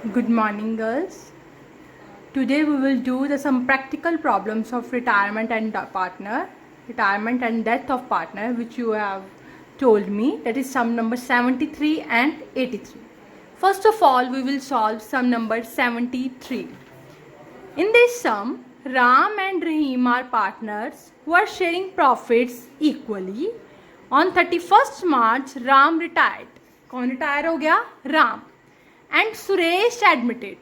Good morning, girls. Today we will do some practical problems of retirement and death of partner, which you have told me. That is sum number 73 and 83. First of all, we will solve sum number 73. In this sum, Ram and Rahim are partners who are sharing profits equally. On 31st March, Ram retired. कौन retire हो गया? Ram. And Suresh admitted.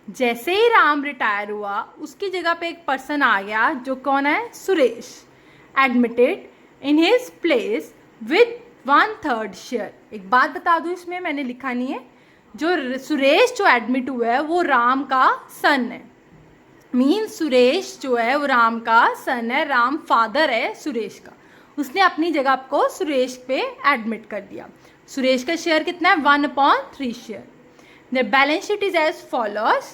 जैसे ही Ram retire हुआ उसकी जगह पे एक पर्सन आ गया जो कौन है? Suresh. Admitted in his place with 1/3 share. एक बात बता दूं, इसमें मैंने लिखा नहीं है, जो सुरेश जो एडमिट हुआ है वो राम का सन है. मीन्स सुरेश जो है वो राम का सन है, राम फादर है सुरेश का. उसने अपनी जगह को सुरेश पे एडमिट कर दिया. सुरेश का शेयर कितना है? 1/3 share. The balance sheet is as follows.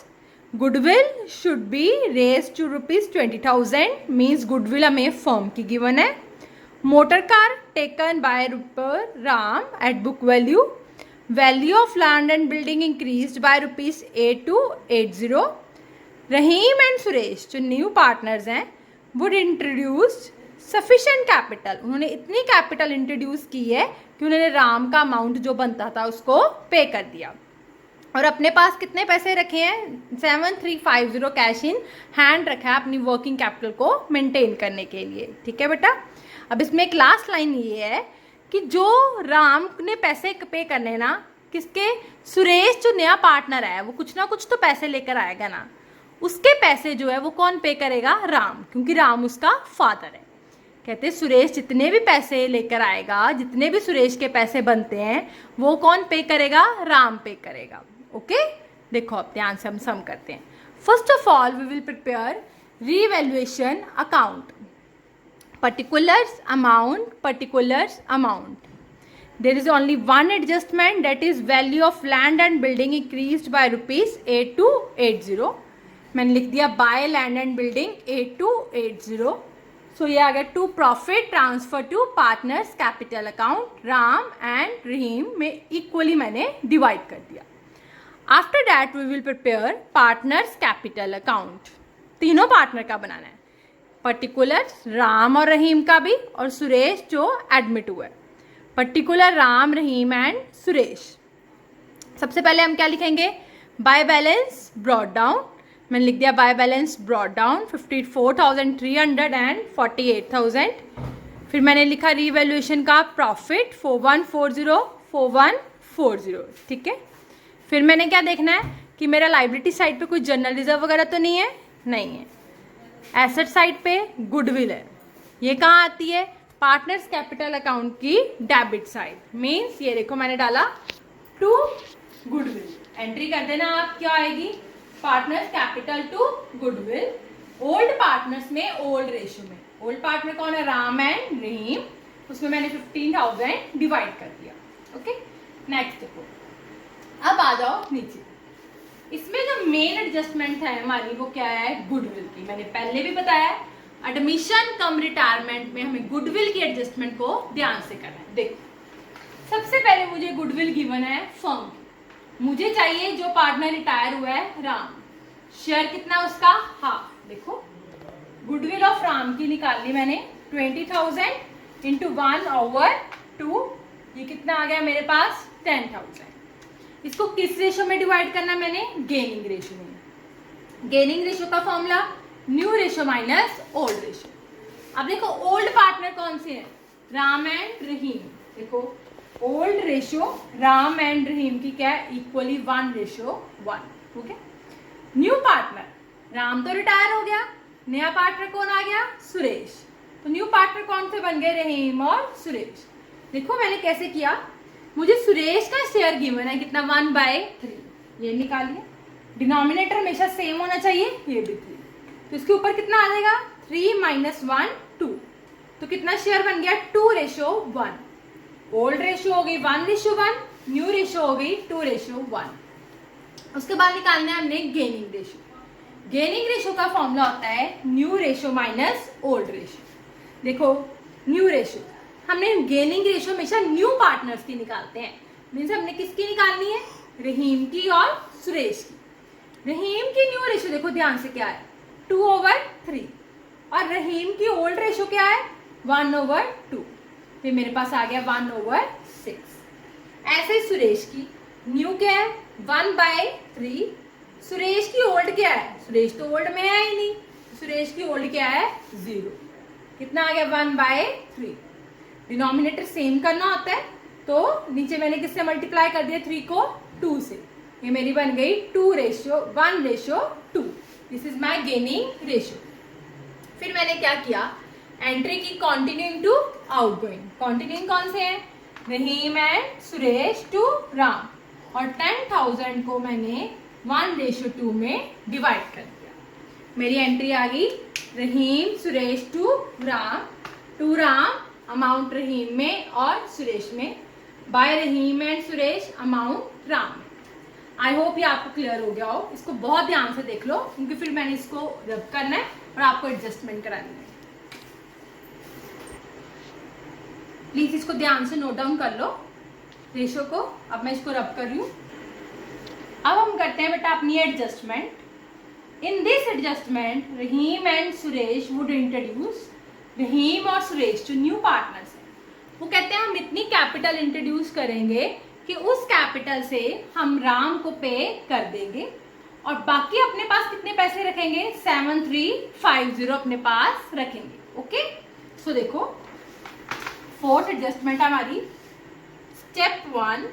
Goodwill should be raised to ₹20,000. Means goodwill हमें firm की given है. Motor car taken by Ram at book value. Value of land and building increased by ₹8280. Rahim and Suresh जो new partners हैं would introduce sufficient capital. उन्होंने इतनी capital introduce की है कि उन्होंने राम का अमाउंट जो बनता था उसको पे कर दिया. और अपने पास कितने पैसे रखे हैं? 7350 कैश इन हैंड रखा है अपनी वर्किंग कैपिटल को मेंटेन करने के लिए. ठीक है बेटा. अब इसमें एक लास्ट लाइन ये है कि जो राम ने पैसे पे करने ना, किसके? सुरेश जो नया पार्टनर है वो कुछ ना कुछ तो पैसे लेकर आएगा ना. उसके पैसे जो है वो कौन पे करेगा? राम, क्योंकि राम उसका फादर है. कहते सुरेश जितने भी पैसे लेकर आएगा, जितने भी सुरेश के पैसे बनते हैं वो कौन पे करेगा? राम पे करेगा. ओके देखो अब ध्यान से हम सम करते हैं. First of all we will prepare revaluation account. Particulars amount. There is only one adjustment, that is value of land and building increased by ₹8280. मैंने लिख दिया by land and building 8280. So ये आ गया to profit transfer to partners capital account. Ram and Rahim में equally मैंने divide कर दिया. After that we will prepare partners capital account. तीनों पार्टनर का बनाना है. पर्टिकुलर राम और रहीम का भी, और सुरेश जो एडमिट हुआ है. Particular Ram, Rahim and Suresh. सबसे पहले हम क्या लिखेंगे? By balance brought down. मैंने लिख दिया by balance brought down 54,300 and 48,000. फिर मैंने लिखा रीवैल्यूएशन का प्रॉफिट 4140. ठीक है. फिर मैंने क्या देखना है कि मेरा लाइबिलिटी साइड पे कोई जनरल रिजर्व वगैरह तो नहीं है? नहीं है. एसेट साइड पे गुडविल है. ये कहाँ आती है? पार्टनर्स कैपिटल अकाउंट की डेबिट साइड. मीन्स ये देखो मैंने डाला टू गुडविल. एंट्री कर देना आप, क्या आएगी? Partners capital to goodwill. Old partners में ओल्ड रेशियो में. ओल्ड पार्टनर कौन है? राम एंड रहीम. उसमें मैंने 15,000 डिवाइड कर दिया. ओके नेक्स्ट देखो. अब आ जाओ नीचे. इसमें जो मेन एडजस्टमेंट है हमारी वो क्या है? गुडविल की. मैंने पहले भी बताया एडमिशन कम रिटायरमेंट में हमें गुडविल की एडजस्टमेंट को ध्यान से करना है. देखो सबसे पहले मुझे गुडविल गिवन है फर्म. मुझे चाहिए जो पार्टनर रिटायर हुआ है राम. शेयर कितना उसका? हाफ. देखो गुडविल ऑफ राम की निकाल ली मैंने 20,000 इंटू 1/2. ये कितना आ गया मेरे पास? 10,000. इसको किस रेशो में डिवाइड करना मैंने? गेनिंग रेशो में. गेनिंग रेशो का formula new ratio minus old ratio. अब देखो ओल्ड पार्टनर कौन से हैं? राम एंड रहीम. देखो ओल्ड रेशो राम एंड रहीम की क्या है? Equally 1:1. Okay. New partner Ram तो रिटायर हो गया, नया पार्टनर कौन आ गया? सुरेश. तो न्यू पार्टनर कौन से बन गए? रहीम और सुरेश. देखो मैंने कैसे किया. मुझे सुरेश का शेयर गिवन है कितना? 1/3. ये निकालिए. डिनोमिनेटर हमेशा सेम होना चाहिए. ये भी 3. तो इसके ऊपर कितना आ जाएगा? 3 - 1 2. तो कितना शेयर बन गया? 2:1. ओल्ड रेशियो हो गई 1:1. न्यू रेशियो हो गई 2:1. उसके बाद निकालना है हमने गेनिंग रेशियो. गेनिंग रेशियो का फॉर्मूला होता है new ratio minus old ratio. देखो न्यू रेशियो हमने गेनिंग रेशियो हमेशा न्यू पार्टनर्स की निकालते हैं. मीन्स हमने किसकी निकालनी है? रहीम की और सुरेश की। रहीम की न्यू रेशो देखो ध्यान से क्या है, 2/3, और रहीम की ओल्ड रेशो क्या है, 1/2। फिर मेरे पास आ गया 1/6। ऐसे सुरेश की न्यू क्या है, 1/3। सुरेश की ओल्ड क्या है, सुरेश तो ओल्ड में है ही नहीं, सुरेश की ओल्ड क्या है, 0। कितना आ गया, 1/3। डिनोमिनेटर सेम करना होता है तो नीचे मैंने किससे मल्टीप्लाई कर दिया, 3 को 2 से। ये मेरी बन गई 2:1:2। This is my gaining ratio. फिर मैंने क्या किया, एंट्री की कॉन्टिन्यूइंग टू आउटगोइंग। कॉन्टिन्यूइंग कौन से हैं, रहीम एंड सुरेश टू राम, और 10,000 को मैंने 1:2 में डिवाइड कर दिया। मेरी एंट्री आ गई, रहीम सुरेश टू राम, अमाउंट रहीम में और सुरेश में, by Rahim and Suresh amount Ram में। आई होप ये आपको क्लियर हो गया हो। इसको बहुत ध्यान से देख लो क्योंकि फिर मैंने इसको रब करना है और आपको एडजस्टमेंट करानी है। प्लीज इसको ध्यान से नोट डाउन कर लो रेशो को। अब मैं इसको रब कर रही हूँ। अब हम करते हैं बेटा अपनी adjustment. In this adjustment Rahim and Suresh would introduce, Rahim और सुरेश जो न्यू पार्टनर्स हैं वो कहते हैं हम इतनी कैपिटल इंट्रोड्यूस करेंगे कि उस कैपिटल से हम राम को पे कर देंगे, और बाकी अपने पास कितने पैसे रखेंगे, 7350 अपने पास रखेंगे। ओके, सो देखो फोर्थ एडजस्टमेंट हमारी, स्टेप 1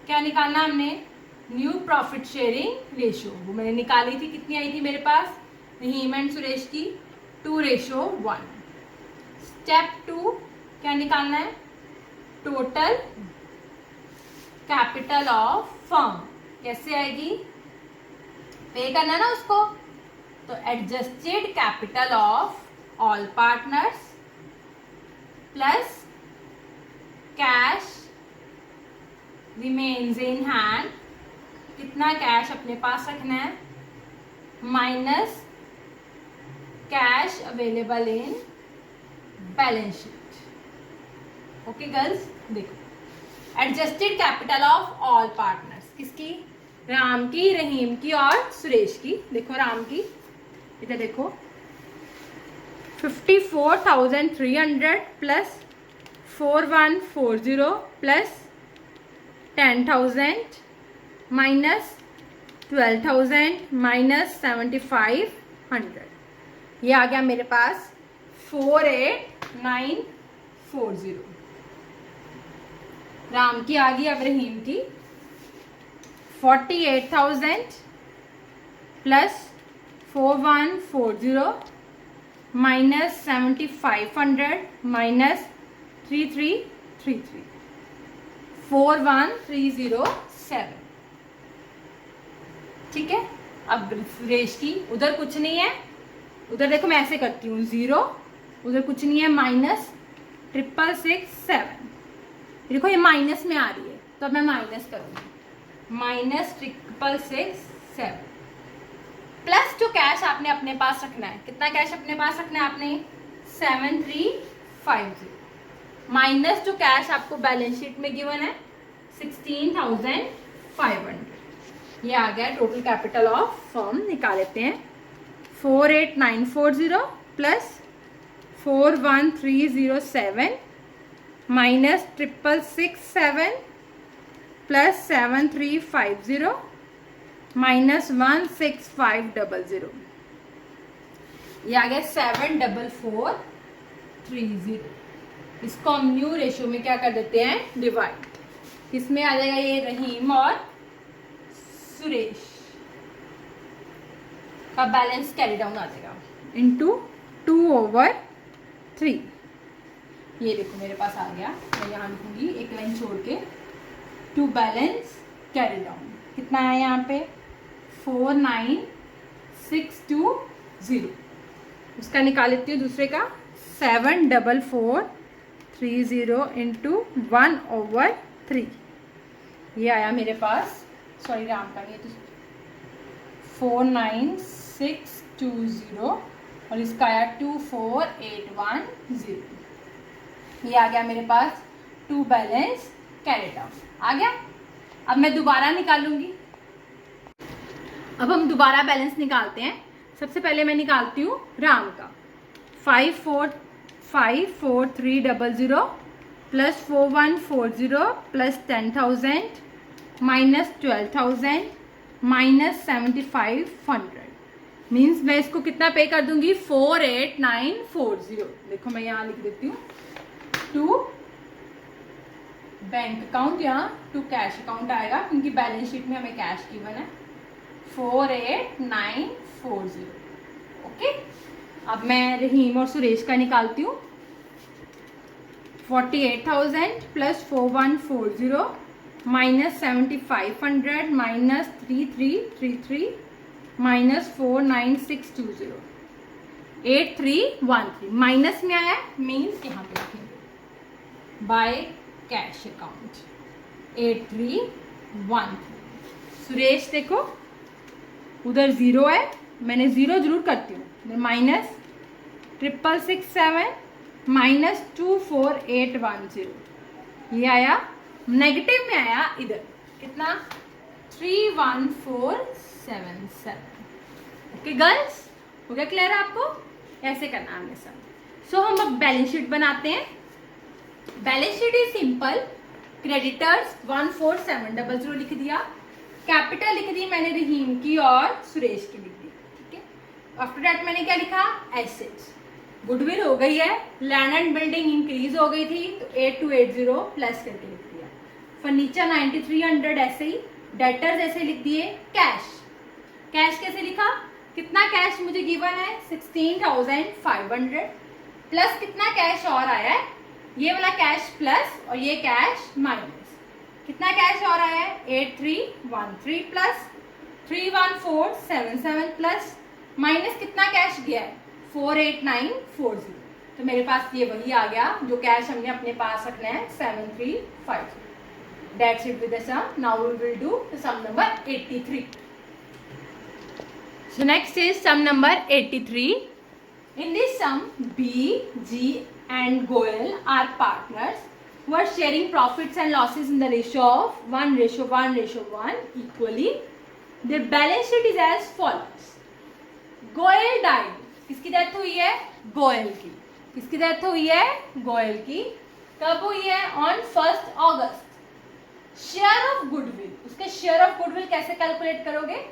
क्या निकालना हमने, न्यू प्रॉफिट शेयरिंग रेशियो। वो मैंने निकाली थी, कितनी आई थी मेरे पास, रहीम एंड सुरेश की 2:1। स्टेप 2 क्या निकालना है, टोटल कैपिटल ऑफ फर्म। कैसे आएगी, पे करना ना उसको, तो adjusted capital of all partners plus cash remains in hand, कितना कैश अपने पास रखना है, minus cash available in balance sheet. Okay girls, देखो adjusted capital of all partners किसकी, राम की, रहीम की और सुरेश की। देखो राम की, इधर देखो 54,300 प्लस 4140 प्लस 10,000 माइनस 12,000 माइनस 7,500, ये आ गया मेरे पास 48,940। राम की आ गई, अब रहीम की 48,000 प्लस 4140 माइनस 7,500 माइनस 3,333, 41,307। ठीक है, अब सुरेश की उधर कुछ नहीं है, उधर देखो मैं ऐसे करती हूँ 0, उधर कुछ नहीं है, माइनस 667। देखो ये माइनस में आ रही है तो अब मैं माइनस करूंगी, माइनस 667 प्लस जो कैश आपने अपने पास रखना है, कितना कैश अपने पास रखना है आपने, 7350 माइनस जो कैश आपको बैलेंस शीट में गिवन है 16,500। ये आ गया टोटल कैपिटल ऑफ फर्म। निकाल लेते हैं, 48,940 प्लस 41,307 माइनस 667 प्लस 7350 माइनस 16500, ये आ गया 74430। इसको हम न्यू रेशियो में क्या कर देते हैं, डिवाइड। इसमें आ जाएगा ये रहीम और सुरेश का बैलेंस कैरी डाउन आ जाएगा इंटू 2/3। ये देखो मेरे पास आ गया, मैं यहाँ लिखूंगी एक लाइन छोड़ के, टू बैलेंस कैरी डाउन कितना है यहाँ पे 49620। उसका निकाल लेती हूँ दूसरे का, 74430 इंटू 1/3। ये आया मेरे पास, सॉरी राम का नहीं, तो 49620 और इसका आया 24810। ये आ गया मेरे पास टू बैलेंस कैरी डाउन आ गया। अब मैं दोबारा निकालूंगी, अब हम दोबारा बैलेंस निकालते हैं। सबसे पहले मैं निकालती हूँ राम का। 545300 plus 4140 plus 10,000 minus 12,000 minus 7,500 means मैं इसको कितना पे कर दूंगी 48940। देखो मैं यहाँ लिख देती हूँ टू बैंक अकाउंट, यहाँ टू कैश अकाउंट आएगा क्योंकि बैलेंस शीट में हमें कैश गिवन है 48940। ओके, अब मैं रहीम और सुरेश का निकालती हूँ। 48,000 plus 4140 minus 7,500 minus 3333 minus 49620 8313 minus में आया मीन्स यहाँ पे लिखेंगे बाय कैश अकाउंट 8313। सुरेश देखो उधर जीरो है, मैंने जीरो जरूर करती हूँ। माइनस 6667 माइनस 24810 ये आया, नेगेटिव में आया इधर कितना 31477। ओके गर्ल्स, हो गया क्लियर आपको? ऐसे करना हमने सब। सो हम अब बैलेंस शीट बनाते हैं। Balance sheet is simple. Creditors 14700 लिख दिया, कैपिटल लिख दी मैंने रहीम की और सुरेश की लिख दी। ठीक है, आफ्टर दैट मैंने क्या लिखा एसेट्स। गुडविल हो गई है, लैंड एंड बिल्डिंग इंक्रीज हो गई थी तो 8280 प्लस करके लिख दिया। फर्नीचर 9300 ऐसे ही, डेटर्स ऐसे लिख दिए। कैश, कैश कैसे लिखा, कितना कैश मुझे गिवन है 16,500 प्लस कितना कैश और आया है, ये वाला कैश प्लस और ये कैश माइनस। कितना कैश और आया है 8313 प्लस 31477 प्लस माइनस कितना कैश गया है 48940। तो मेरे पास ये वही आ गया जो कैश हमने अपने पास रखना है 7350। That's it with the sum. Now we will do the sum number 83. So next is sum number 83. In this sum, B, G and Goel are partners who are sharing profits and losses in the ratio of 1:1:1 equally. Their balance sheet is as follows. Goel died. किसकी death हुई है? गोयल की। किसकी death हुई है? गोयल की। कब हुई है? On 1 August. Share of goodwill, उसके शेयर ऑफ गुडविल कैसे कैलकुलेट करोगे?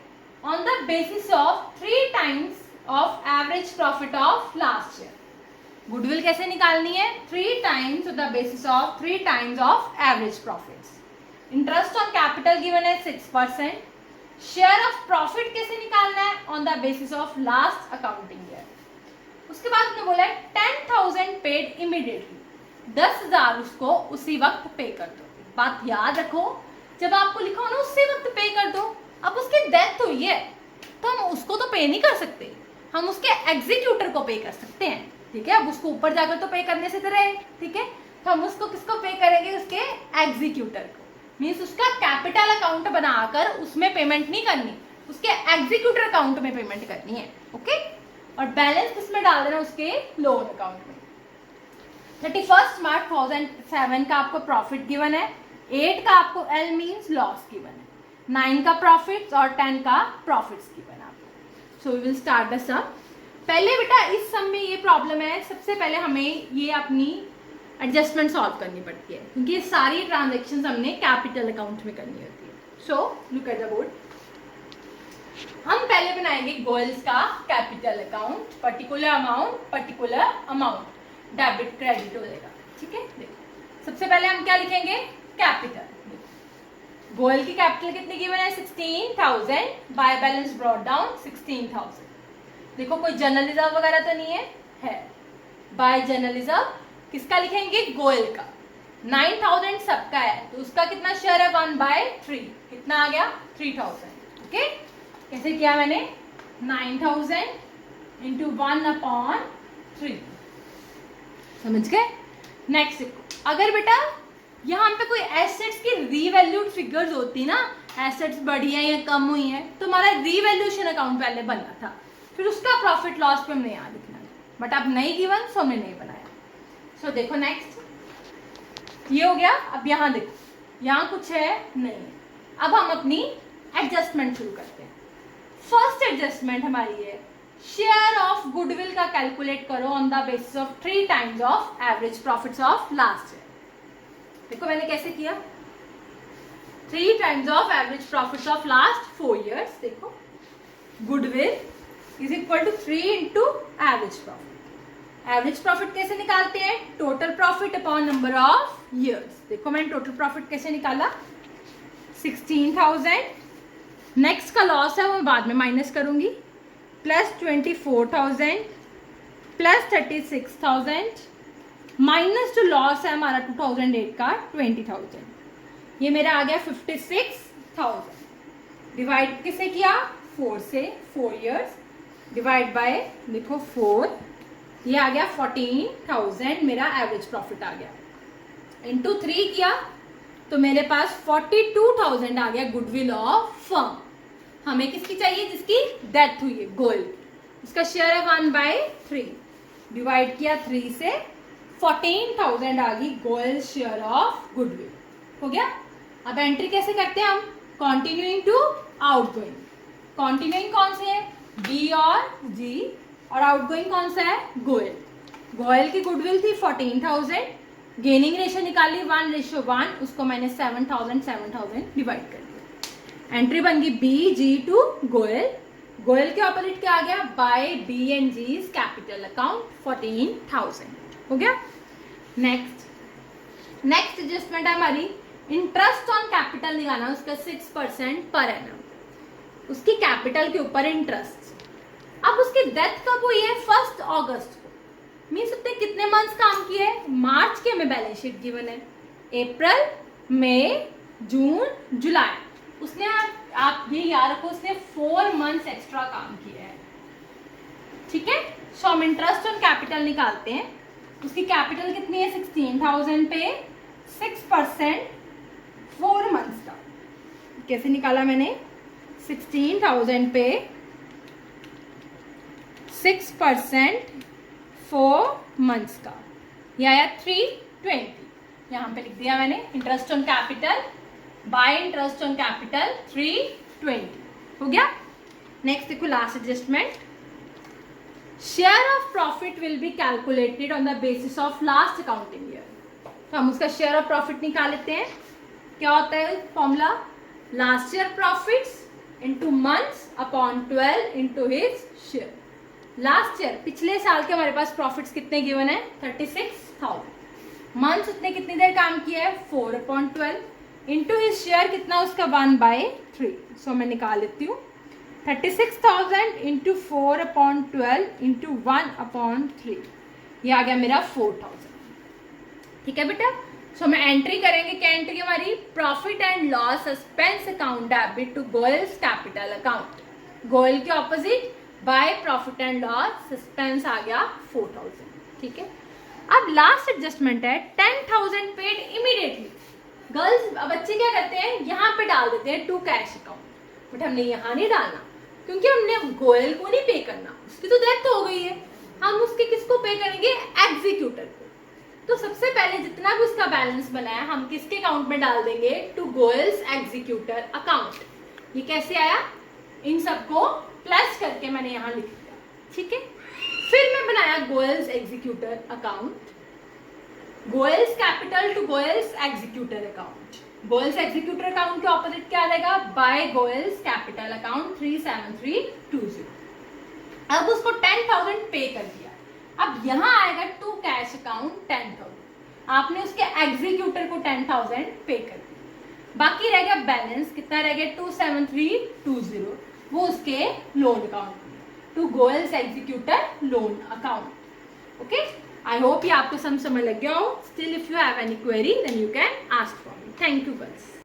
On the basis of 3 times of average profit of last year. Goodwill कैसे निकालनी है? 3 times on the basis of 3 times of average profits. Interest on capital given है 6%। Share of profit कैसे निकालना है? On the basis of last accounting year. उसके बाद उन्होंने बोला 10,000 पेड इमीडिएटली, 10,000 उसको उसी वक्त पे कर दो। बात याद रखो, जब आपको लिखा हो ना उसी वक्त पे कर दो। अब उसकी डेथ हुई है तो हम उसको तो पे नहीं कर सकते, हम उसके एग्जीक्यूटर को पे कर सकते हैं। ठीक है, अब उसको ऊपर जाकर तो पे करने से तो रहे। ठीक है, तो हम उसको किसको पे करेंगे? उसके एग्जीक्यूटर को। मीन्स उसका कैपिटल अकाउंट बनाकर उसमें पेमेंट नहीं करनी, उसके एग्जीक्यूटर अकाउंट में पेमेंट करनी है। ओके, और बैलेंस किसमें डाल देना? उसके लोन अकाउंट में। 31 मार्च 2007 का आपको प्रॉफिट गिवन है, 8 का आपको एल मीन्स लॉस गिवन है, 9 का प्रॉफिट्स और 10 का प्रॉफिट्स गिवन आपको। So we will start the sum. पहले बेटा इस सम में ये प्रॉब्लम है, सबसे पहले हमें ये अपनी एडजस्टमेंट सॉल्व करनी पड़ती है क्योंकि ये सारी ट्रांजेक्शन हमने कैपिटल अकाउंट में करनी होती है। So look at the board. हम पहले बनाएंगे गोयल्स का capital account, particular amount debit credit हो जाएगा। ठीक है, देखो सबसे पहले हम क्या लिखेंगे? कैपिटल। गोयल की कैपिटल कितनी गिवन है? 16,000। By balance brought down 16,000। देखो कोई जनरल रिजर्व वगैरह तो नहीं है। बाय जनरल रिजर्व किसका लिखेंगे? गोयल का। 9,000 सबका है तो उसका कितना शेयर है? 1/3। कितना आ गया? 3,000। ओके, कैसे किया मैंने? 9,000 इंटू 1/3। समझ गए? नेक्स्ट, अगर बेटा यहाँ पे कोई एसेट्स की रीवैल्यूड फिगर्स होती ना, एसेट्स बढ़ी है या कम हुई है, तो हमारा रीवैल्यूएशन अकाउंट पहले बनना था, फिर उसका प्रॉफिट लॉस पे हमने यहाँ लिखना है। बट अब नहीं गिवन सो हमने नहीं बनाया। सो देखो नेक्स्ट ये हो गया। अब यहाँ देखो, यहाँ कुछ है नहीं। अब हम अपनी एडजस्टमेंट शुरू करते हैं। फर्स्ट एडजस्टमेंट हमारी है शेयर ऑफ गुडविल का कैलकुलेट करो on the basis of 3 times of average profits of last year. देखो मैंने कैसे किया, 3 times of average profits of last 4 years। देखो goodwill is equal to 3 into average profit. Average profit कैसे निकालते हैं, total profit upon number of years. देखो मैंने टोटल प्रॉफिट कैसे निकाला, 16,000। नेक्स्ट का लॉस है वो बाद में माइनस करूंगी, प्लस 24,000 प्लस 36,000 माइनस जो लॉस है हमारा 2008 का 20,000, ये मेरा आ गया 56,000। डिवाइड किसे किया, 4 से, 4 years डिवाइड बाय देखो 4, ये आ गया 14,000 मेरा एवरेज प्रॉफिट आ गया। इंटू 3 किया तो मेरे पास 42,000 आ गया गुडविल ऑफ फर्म। हमें किसकी चाहिए, जिसकी डेथ हुई है, गोल्ड, उसका शेयर है 1/3। डिवाइड किया 3 से, 14,000 आ गई गोल्ड शेयर ऑफ गुडविल। हो गया। अब एंट्री कैसे करते हैं हम, कॉन्टिन्यूइंग टू आउटगोइंग। कॉन्टिन्यूइंग कौन से है, बी और जी, और आउटगोइंग कौन सा है, गोयल। गोयल की गुडविल थी 14,000, गेनिंग रेशियो निकाली 1:1, उसको मैंने 7,000 डिवाइड कर दिया। एंट्री बन गई B G to Goyal. Goyal के ऑपोजिट क्या आ गया, by B and G capital account 14,000। हो गया। नेक्स्ट एडजस्टमेंट है हमारी इंटरेस्ट ऑन कैपिटल निकालना, उसका 6% पर एनम, उसकी कैपिटल के ऊपर इंटरेस्ट। अब उसकी डेथ कब हुई है, 1 अगस्त को। मीन्स उसने कितने मंथ्स काम किए, मार्च के हमें बैलेंस शीट गिवन है, अप्रैल, मई, जून, जुलाई। उसने, आप ये याद रखो, उसने 4 months एक्स्ट्रा काम किया है। ठीक है। सो हम इंटरेस्ट ऑन कैपिटल निकालते हैं। उसकी कैपिटल कितनी है, 16,000 पे 6% 4 months का। कैसे निकाला मैंने, 16,000 पे 6% 4 months का, ये आया 320। यहाँ पे लिख दिया मैंने interest on capital by interest on capital 320। हो गया। नेक्स्ट देखो last adjustment, share of profit will be calculated on the basis of last accounting year. तो हम उसका शेयर ऑफ प्रॉफिट निकाल लेते हैं। क्या होता है formula, last year profits into months upon 12 into his share. Last year पिछले साल के हमारे पास प्रॉफिट्स कितने गिवन है, 36,000। मंथ्स उसने कितनी देर काम किया है, 4/12 इंटू हिज शेयर कितना उसका 1/3। सो मैं निकाल लेती हूँ, 36,000 इंटू 4/12 इंटू 1/3, ये आ गया मेरा 4,000। ठीक है बेटा। सो मैं एंट्री करेंगे, क्या एंट्री हमारी, profit and loss suspense account debit to Goyal's capital account. Goyal के opposite by profit and loss suspense आ गया 4,000। ठीक है। अब लास्ट एडजस्टमेंट है 10,000 पेड इमीडिएटली। गर्ल्स बच्चे क्या करते हैं, यहाँ पे डाल देते हैं टू कैश अकाउंट, बट हमने यहाँ नहीं डालना, क्योंकि हमने गोयल को नहीं पे करना, उसकी तो डेथ हो गई है। हम उसके किसको पे करेंगे, एग्जीक्यूटर को। तो सबसे पहले जितना भी उसका बैलेंस बना है हम किसके अकाउंट में डाल देंगे, टू गोयल्स एग्जीक्यूटर अकाउंट। ये कैसे आया, इन सबको प्लस करके मैंने यहाँ लिख दिया। ठीक है। फिर मैं बनाया Goyal's executor account, Goyal's capital to Goyal's executor account. Goyal's executor account के ऑपोजिट क्या आ जाएगा, बाय गोयल्स कैपिटल अकाउंट 37320। अब उसको 10,000 पे कर दिया। अब यहाँ आएगा टू कैश अकाउंट 10,000, आपने उसके एग्जीक्यूटर को 10,000 पे कर दिया। बाकी रह गया बैलेंस, कितना रह गया 27320, वो उसके लोन अकाउंट में, to Goyal's executor loan account. Okay, I hope ये आपको समझ लग गया हो। Still if you have any query then you can ask for me. Thank you girls.